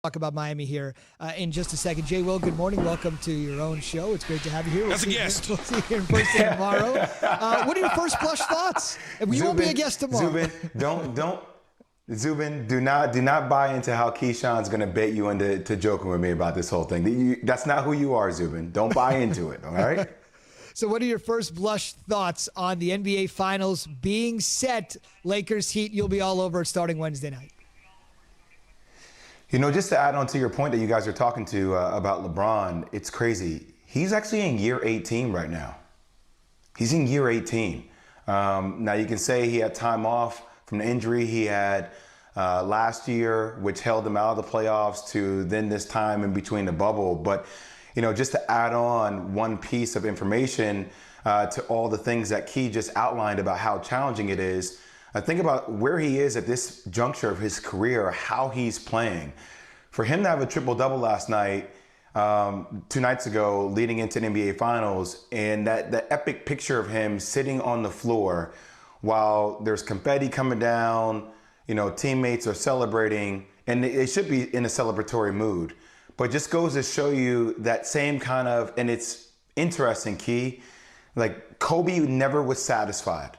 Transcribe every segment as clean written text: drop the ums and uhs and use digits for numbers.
Talk about Miami here in just a second. Jay Will, good morning. Welcome to your own show. It's great to have you here. As a guest. We'll see you here in person tomorrow. What are your first blush thoughts? You won't be a guest tomorrow. Zubin, do not buy into how Keyshawn's going to bait you into joking with me about this whole thing. That's not who you are, Zubin. Don't buy into it, all right? So what are your first blush thoughts on the NBA Finals being set? Lakers Heat, you'll be all over it starting Wednesday night. You know, just to add on to your point that you guys are talking to about LeBron, it's crazy. He's actually in year 18 right now. He's in year 18. Now, you can say he had time off from the injury he had last year, which held him out of the playoffs to then this time in between the bubble. But, you know, just to add on one piece of information to all the things that Key just outlined about how challenging it is, think about where he is at this juncture of his career, how he's playing. For him to have a triple-double last night, 2 nights ago, leading into the NBA Finals, and that epic picture of him sitting on the floor while there's confetti coming down, you know, teammates are celebrating, and they should be in a celebratory mood. But just goes to show you that same kind of, and it's interesting, Key, like Kobe never was satisfied.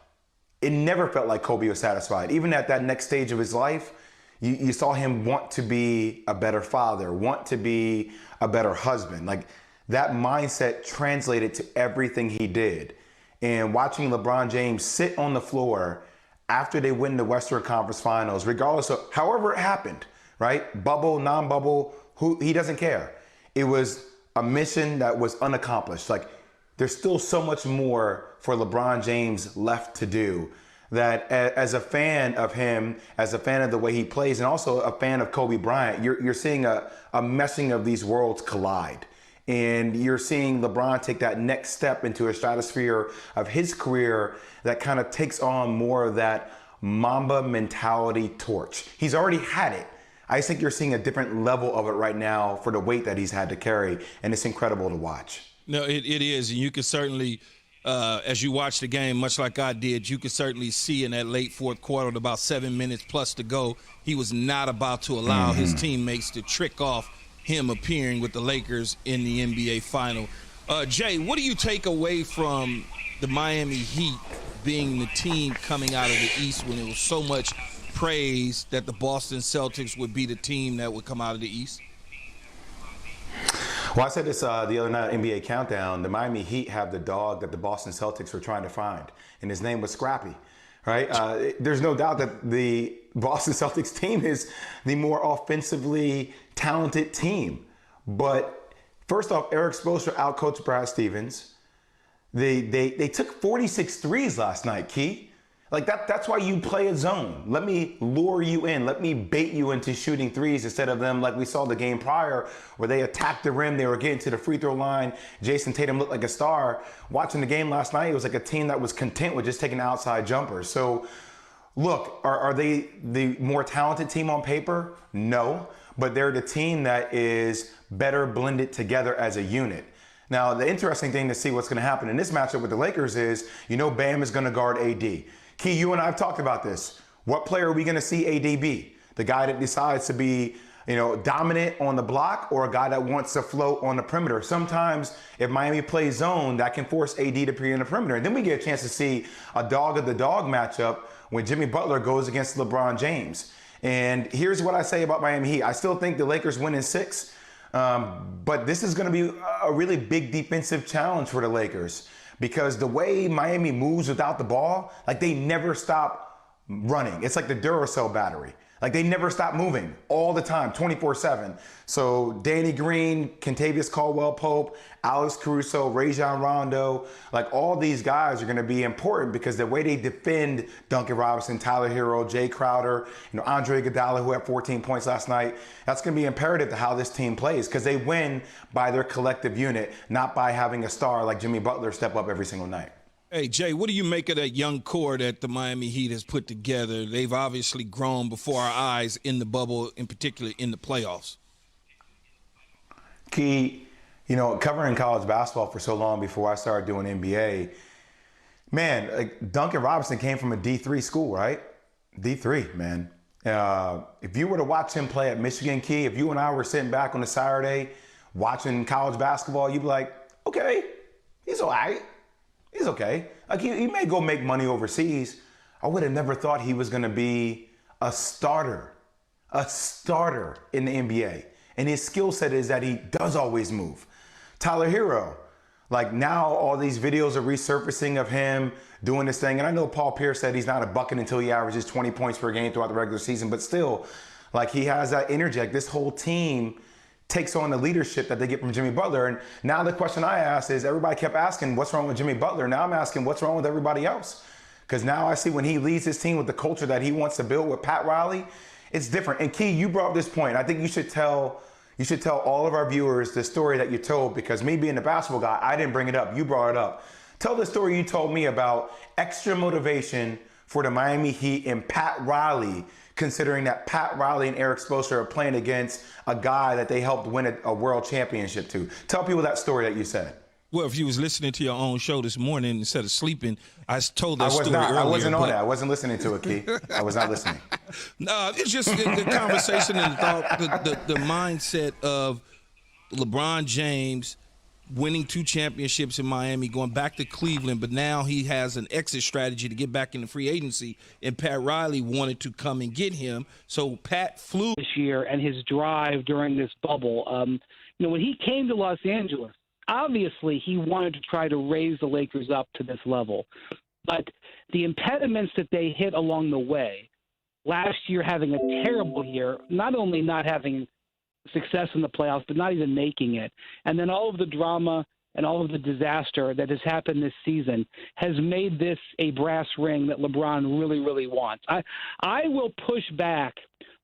It never felt like Kobe was satisfied. Even at that next stage of his life, you saw him want to be a better father, want to be a better husband. Like that mindset translated to everything he did. And watching LeBron James sit on the floor after they win the Western Conference Finals, regardless of however it happened, right? Bubble, non-bubble, he doesn't care. It was a mission that was unaccomplished. Like, there's still so much more for LeBron James left to do that as a fan of him, as a fan of the way he plays, and also a fan of Kobe Bryant, you're seeing a meshing of these worlds collide. And you're seeing LeBron take that next step into a stratosphere of his career that kind of takes on more of that Mamba mentality torch. He's already had it. I just think you're seeing a different level of it right now for the weight that he's had to carry, and it's incredible to watch. No, it is, and you can certainly, as you watch the game, much like I did, you could certainly see in that late fourth quarter, with about 7 minutes plus to go, he was not about to allow his teammates to trick off him appearing with the Lakers in the NBA Final. Jay, what do you take away from the Miami Heat being the team coming out of the East when there was so much praise that the Boston Celtics would be the team that would come out of the East? Well, I said this the other night, NBA Countdown. The Miami Heat have the dog that the Boston Celtics were trying to find, and his name was Scrappy, right? There's no doubt that the Boston Celtics team is the more offensively talented team. But first off, Eric Spoelstra outcoached Brad Stevens. They took 46 threes last night, Key. Like that's why you play a zone. Let me lure you in. Let me bait you into shooting threes instead of them like we saw the game prior where they attacked the rim. They were getting to the free throw line. Jason Tatum looked like a star. Watching the game last night, it was like a team that was content with just taking outside jumpers. So look, are they the more talented team on paper? No, but they're the team that is better blended together as a unit. Now, the interesting thing to see what's going to happen in this matchup with the Lakers is, you know, Bam is going to guard AD. Key, you and I have talked about this. What player are we going to see AD be? The guy that decides to be, you know, dominant on the block, or a guy that wants to float on the perimeter? Sometimes if Miami plays zone, that can force AD to be in the perimeter. And then we get a chance to see a dog of the dog matchup when Jimmy Butler goes against LeBron James. And here's what I say about Miami Heat. I still think the Lakers win in 6, but this is going to be a really big defensive challenge for the Lakers. Because the way Miami moves without the ball, like they never stop running. It's like the Duracell battery. Like they never stop moving all the time, 24/7. So Danny Green, Kentavious Caldwell-Pope, Alex Caruso, Rajon Rondo, like all these guys are going to be important because the way they defend Duncan Robinson, Tyler Hero, Jay Crowder, you know, Andre Iguodala, who had 14 points last night, that's going to be imperative to how this team plays because they win by their collective unit, not by having a star like Jimmy Butler step up every single night. Hey, Jay, what do you make of that young core that the Miami Heat has put together? They've obviously grown before our eyes in the bubble, in particular in the playoffs. Key, you know, covering college basketball for so long before I started doing NBA, man, like Duncan Robinson came from a D3 school, right? D3, man. If you were to watch him play at Michigan, Key, if you and I were sitting back on a Saturday watching college basketball, you'd be like, okay, he's all right. He's okay. Like he may go make money overseas. I would have never thought he was going to be a starter in the NBA. And his skill set is that he does always move. Tyler Hero, like now all these videos are resurfacing of him doing this thing. And I know Paul Pierce said he's not a bucket until he averages 20 points per game throughout the regular season, but still, like he has that energy. Like this whole team takes on the leadership that they get from Jimmy Butler. And now the question I asked is, everybody kept asking, what's wrong with Jimmy Butler? Now I'm asking, what's wrong with everybody else? Because now I see when he leads his team with the culture that he wants to build with Pat Riley, it's different. And Key, you brought up this point. I think you should tell all of our viewers the story that you told, because me being the basketball guy, I didn't bring it up. You brought it up. Tell the story you told me about extra motivation for the Miami Heat and Pat Riley, considering that Pat Riley and Eric Spoelstra are playing against a guy that they helped win a world championship to. Tell people that story that you said. Well, if you was listening to your own show this morning instead of sleeping, I told that story earlier. I wasn't on that. I wasn't listening to it, Key. I was not listening. No, it's just the conversation and the thought, the mindset of LeBron James winning 2 championships in Miami, going back to Cleveland, but now he has an exit strategy to get back into free agency, and Pat Riley wanted to come and get him. So Pat flew this year, and his drive during this bubble. When he came to Los Angeles, obviously he wanted to try to raise the Lakers up to this level. But the impediments that they hit along the way, last year having a terrible year, not only not having success in the playoffs, but not even making it, and then all of the drama and all of the disaster that has happened this season has made this a brass ring that LeBron really, really wants. I will push back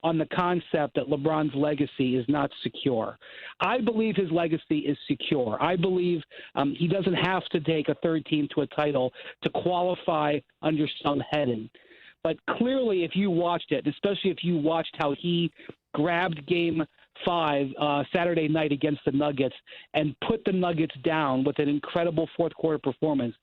on the concept that LeBron's legacy is not secure. I believe his legacy is secure. I believe he doesn't have to take a third team to a title to qualify under some heading. But clearly, if you watched it, especially if you watched how he grabbed Game 5 Saturday night against the Nuggets and put the Nuggets down with an incredible fourth quarter performance,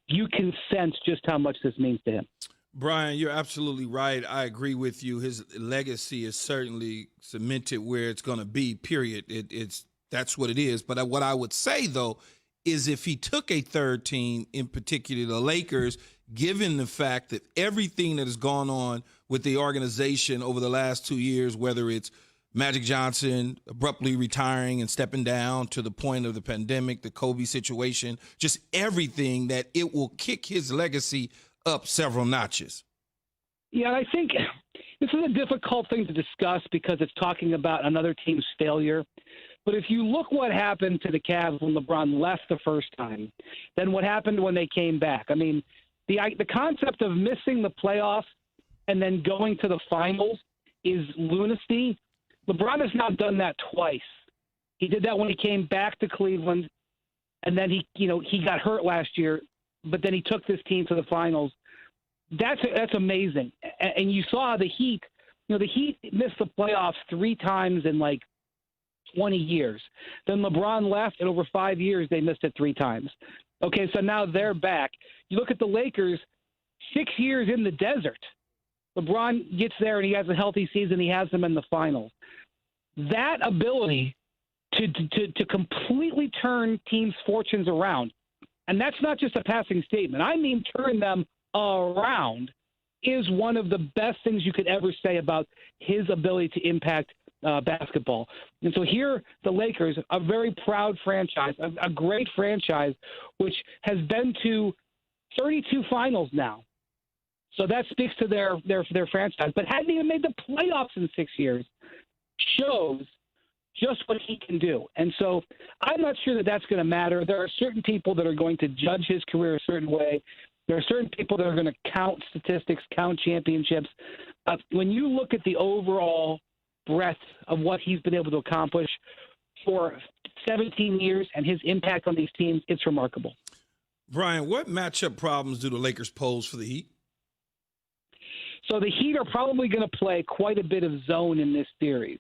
you can sense just how much this means to him. Brian, you're absolutely right. I agree with you. His legacy is certainly cemented where it's going to be, period. That's what it is. But what I would say, though, is if he took a third team, in particular the Lakers, given the fact that everything that has gone on with the organization over the last 2 years, whether it's Magic Johnson abruptly retiring and stepping down to the point of the pandemic, the Kobe situation, just everything, that it will kick his legacy up several notches. Yeah, I think this is a difficult thing to discuss because it's talking about another team's failure. But if you look what happened to the Cavs when LeBron left the first time, then what happened when they came back. I mean, the concept of missing the playoffs and then going to the finals is lunacy. LeBron has now done that twice. He did that when he came back to Cleveland, and then he got hurt last year, but then he took this team to the finals. That's amazing. And you saw the Heat. The Heat missed the playoffs 3 times in like 20 years. Then LeBron left, and over 5 years they missed it 3 times. Okay, so now they're back. You look at the Lakers, 6 years in the desert. LeBron gets there and he has a healthy season. He has them in the finals. That ability to completely turn teams' fortunes around, and that's not just a passing statement, I mean turn them around, is one of the best things you could ever say about his ability to impact basketball. And so here, the Lakers, a very proud franchise, a great franchise, which has been to 32 finals now. So that speaks to their franchise, but hadn't even made the playoffs in 6 years. Shows just what he can do. And so I'm not sure that that's going to matter. There are certain people that are going to judge his career a certain way. There are certain people that are going to count statistics, count championships. When you look at the overall breadth of what he's been able to accomplish for 17 years and his impact on these teams, it's remarkable. Brian, what matchup problems do the Lakers pose for the Heat? So the Heat are probably going to play quite a bit of zone in this series.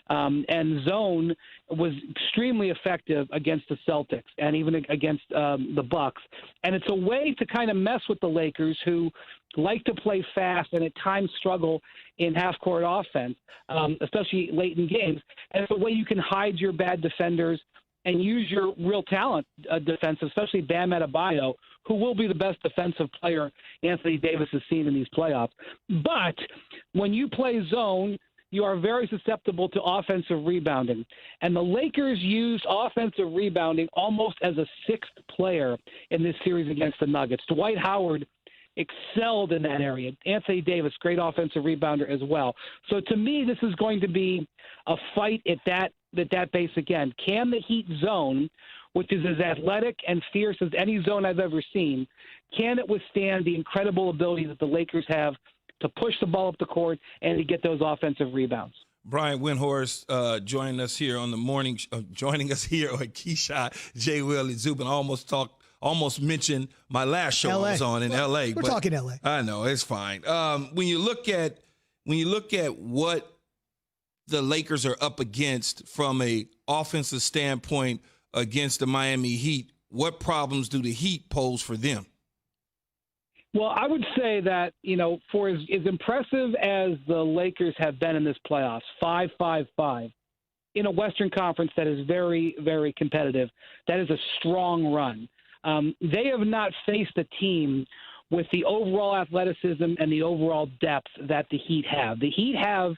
And zone was extremely effective against the Celtics and even against the Bucks. And it's a way to kind of mess with the Lakers, who like to play fast and at times struggle in half-court offense, especially late in games. And it's a way you can hide your bad defenders and use your real talent defense, especially Bam Adebayo, who will be the best defensive player Anthony Davis has seen in these playoffs. But when you play zone, you are very susceptible to offensive rebounding. And the Lakers used offensive rebounding almost as a sixth player in this series against the Nuggets. Dwight Howard excelled in that area. Anthony Davis, great offensive rebounder as well. So to me, this is going to be a fight at that base again. Can the Heat zone, which is as athletic and fierce as any zone I've ever seen, can it withstand the incredible ability that the Lakers have to push the ball up the court and to get those offensive rebounds? Brian Windhorst joining us here on the morning, joining us here on Keyshawn, J. Will, and Zubin. Almost mentioned my last show I was on in L.A. We're talking L.A. I know, it's fine. When you look at what the Lakers are up against from a offensive standpoint against the Miami Heat, what problems do the Heat pose for them? Well, I would say that, for as impressive as the Lakers have been in this playoffs, 5-5-5, in a Western Conference that is very, very competitive, that is a strong run. They have not faced a team with the overall athleticism and the overall depth that the Heat have. The Heat have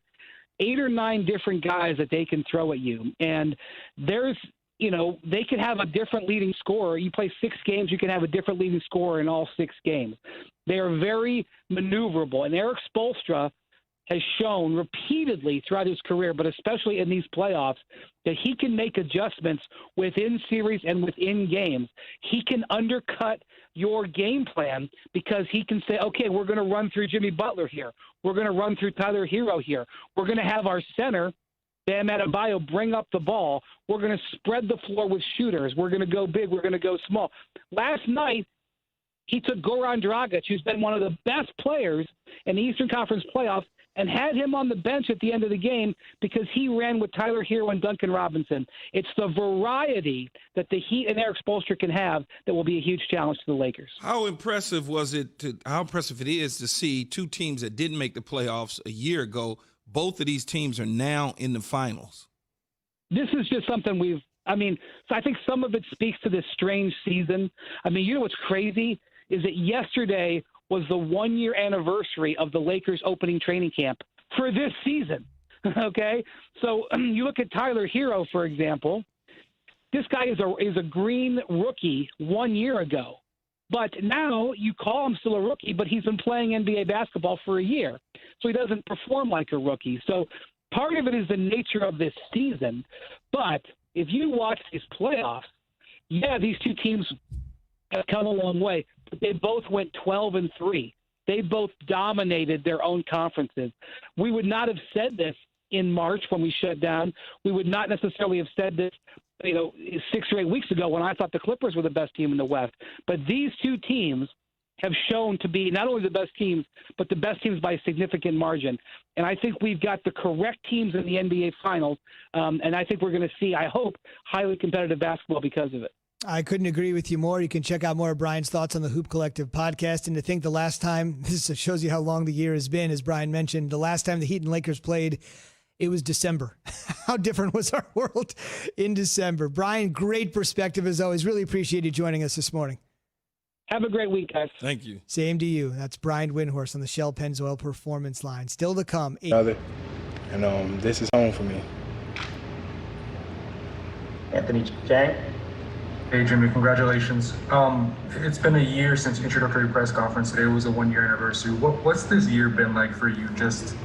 8 or 9 different guys that they can throw at you. And there's, they could have a different leading scorer. You play 6 games, you can have a different leading scorer in all 6 games. They are very maneuverable. And Eric Spoelstra has shown repeatedly throughout his career, but especially in these playoffs, that he can make adjustments within series and within games. He can undercut your game plan because he can say, okay, we're going to run through Jimmy Butler here. We're going to run through Tyler Hero here. We're going to have our center, Bam Adebayo, bring up the ball. We're going to spread the floor with shooters. We're going to go big. We're going to go small. Last night, he took Goran Dragic, who's been one of the best players in the Eastern Conference playoffs, and had him on the bench at the end of the game because he ran with Tyler Hero and Duncan Robinson. It's the variety that the Heat and Eric Spoelstra can have that will be a huge challenge to the Lakers. How impressive it is to see 2 teams that didn't make the playoffs a year ago, both of these teams are now in the finals? This is just something so I think some of it speaks to this strange season. What's crazy is that yesterday was the 1-year anniversary of the Lakers opening training camp for this season. Okay? So you look at Tyler Hero, for example. This guy is a green rookie 1 year ago. But now you call him still a rookie, but he's been playing NBA basketball for a year. So he doesn't perform like a rookie. So part of it is the nature of this season. But if you watch these playoffs, these 2 teams have come a long way. But they both went 12-3. They both dominated their own conferences. We would not have said this in March when we shut down. We would not necessarily have said this, 6 or 8 weeks ago when I thought the Clippers were the best team in the West. But these 2 teams have shown to be not only the best teams, but the best teams by a significant margin. And I think we've got the correct teams in the NBA Finals, and I think we're going to see, I hope, highly competitive basketball because of it. I couldn't agree with you more. You can check out more of Brian's thoughts on the Hoop Collective podcast. And to think the last time, this shows you how long the year has been, as Brian mentioned, the last time the Heat and Lakers played, it was December. How different was our world in December? Brian, great perspective as always. Really appreciate you joining us this morning. Have a great week, guys. Thank you. Same to you. That's Brian Windhorst on the Shell Pennzoil Performance Line. Still to come. And this is home for me. Anthony Chang. Hey, Jimmy, congratulations. It's been a year since introductory press conference. Today was a 1-year anniversary. What's this year been like for you? Just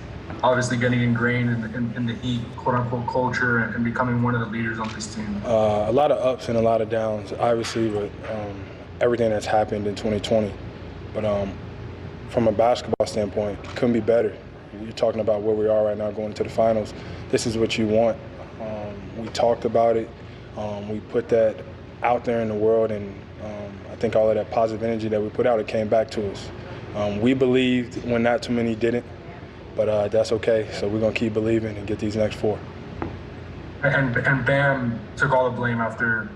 obviously getting ingrained in the Heat, quote-unquote, culture and becoming one of the leaders on this team. A lot of ups and a lot of downs, obviously, with everything that's happened in 2020. But from a basketball standpoint, it couldn't be better. You're talking about where we are right now going to the finals. This is what you want. We talked about it. We put that out there in the world, and I think all of that positive energy that we put out, it came back to us. We believed when not too many didn't, but that's okay. So we're going to keep believing and get these next 4. And Bam took all the blame after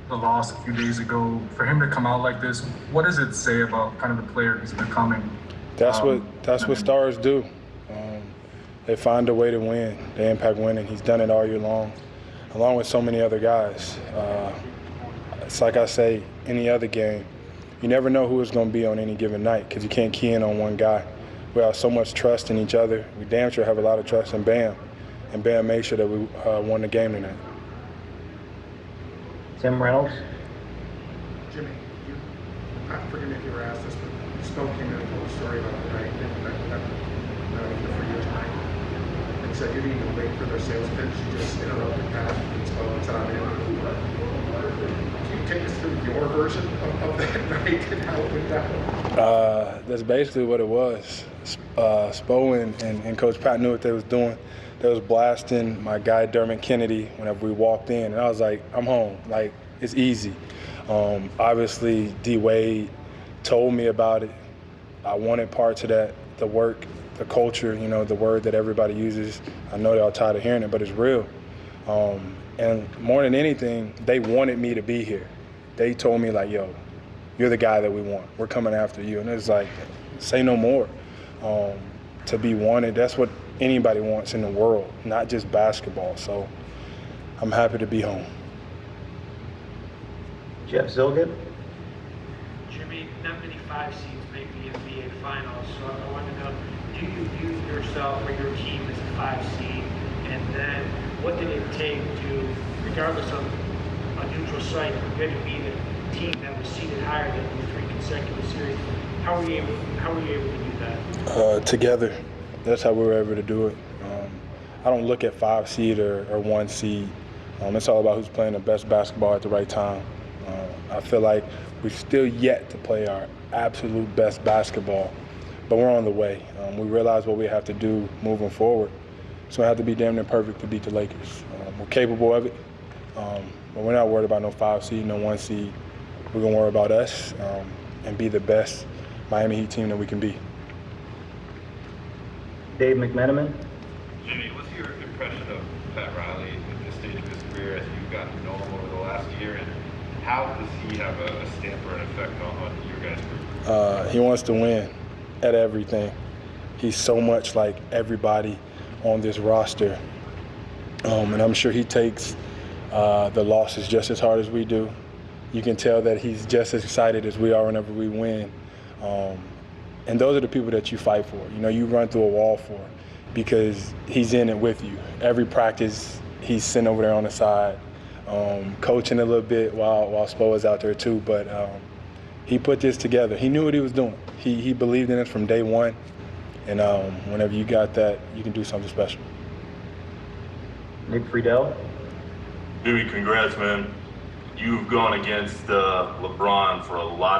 the loss a few days ago. For him to come out like this, what does it say about kind of the player he's becoming? That's what stars do. They find a way to win. They impact winning. He's done it all year long, along with so many other guys. It's like I say, any other game, you never know who it's going to be on any given night because you can't key in on one guy. We have so much trust in each other. We damn sure have a lot of trust in Bam, and Bam made sure that we won the game tonight. Tim Reynolds. Jimmy, forgive me if you were asked this, but Spo came in and told a story about the night that for your time. And said you didn't even wait for their sales pitch, you just interrupted Pat and Spo and said, I'm in. Can you take us through your version of that night and how it went down? That's basically what it was. Spo and Coach Pat knew what they was doing. They was blasting my guy Dermot Kennedy whenever we walked in, and I was like, I'm home. Like, it's easy. Obviously, D-Wade told me about it. I wanted parts of that, the work, the culture, the word that everybody uses. I know they're all tired of hearing it, but it's real. And more than anything, they wanted me to be here. They told me, like, yo, you're the guy that we want. We're coming after you. And it's like, say no more. To be wanted, that's what anybody wants in the world, not just basketball. So I'm happy to be home. Jeff Zilgett. Jimmy, not many 5 seeds make the NBA Finals, so I want to know, do you view yourself or your team as a 5 seed? And then what did it take to, regardless of a neutral site, for you to be the team that was seeded higher than the 3 consecutive series? How were you able to do that? Together. That's how we were able to do it. I don't look at 5 seed or 1 seed. It's all about who's playing the best basketball at the right time. I feel like we've still yet to play our absolute best basketball, but we're on the way. We realize what we have to do moving forward. So we have to be damn near perfect to beat the Lakers. We're capable of it, but we're not worried about no 5 seed, no 1 seed. We're going to worry about us and be the best Miami Heat team that we can be. Dave McMenamin. Jimmy, what's your impression of Pat Riley at this stage of his career as you've gotten to know him over the last year, and how does he have a stamp or an effect on your guys' group? He wants to win at everything. He's so much like everybody on this roster, and I'm sure he takes the losses just as hard as we do. You can tell that he's just as excited as we are whenever we win. And those are the people that you fight for. You run through a wall for, because he's in it with you. Every practice, he's sitting over there on the side, coaching a little bit while Spo is out there too. But he put this together. He knew what he was doing. He believed in it from day one. And whenever you got that, you can do something special. Nick Friedel. Jimmy, congrats, man. You've gone against LeBron for a lot of